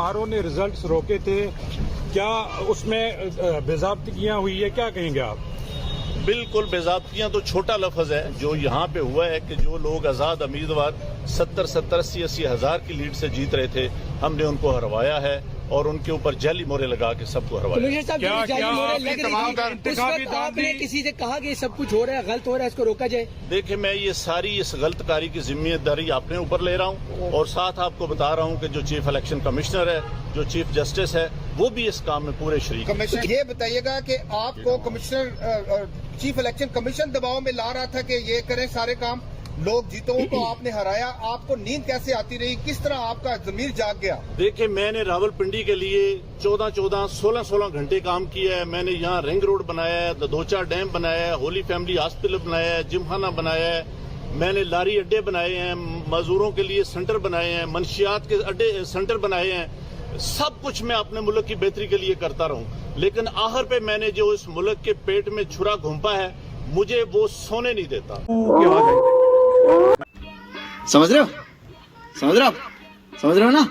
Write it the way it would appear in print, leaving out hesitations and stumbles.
RO ने results रोके थे, क्या उसमें बेज़ाब्तियां हुई है, क्या कहेंगे आप? बिल्कुल बेज़ाब्तियां तो छोटा लफ्ज है। जो यहाँ पे हुआ है कि जो लोग आज़ाद उम्मीदवार 70-80 हज़ार की लीड से जीत रहे थे, हमने उनको हरवाया है और उनके ऊपर जाली मोहरे लगा के सबको हरवाया। आपने किसी से कहा कि सब कुछ हो रहा है, गलत हो रहा है, इसको रोका जाए? देखिए, मैं ये सारी इस गलतकारी की जिम्मेदारी अपने ऊपर ले रहा हूँ और साथ आपको बता रहा हूँ कि जो चीफ इलेक्शन कमिश्नर है, जो चीफ जस्टिस है, वो भी इस काम में पूरे शरीक है। कमिश्नर, ये बताइएगा कि आपको कमिश्नर चीफ इलेक्शन कमीशन दबाव में ला रहा था कि ये करें सारे काम, लोग जीतों को आपने हराया, आपको नींद कैसे आती रही, किस तरह आपका ज़मीर जाग गया? देखिए, मैंने रावलपिंडी के लिए 16 घंटे काम किया है। मैंने यहाँ रिंग रोड बनाया है, ददोचा डैम बनाया है, होली फैमिली हॉस्पिटल बनाया है, जिमखाना बनाया है, मैंने लारी अड्डे बनाए हैं, मजदूरों के लिए सेंटर बनाए हैं, मंशियात के अड्डे सेंटर बनाए हैं। सब कुछ मैं अपने मुल्क की बेहतरी के लिए करता रहूं, लेकिन आखिर पे मैंने जो इस मुल्क के पेट में छुरा घुंपा है, मुझे वो सोने नहीं देता। समझ रहे हो ना?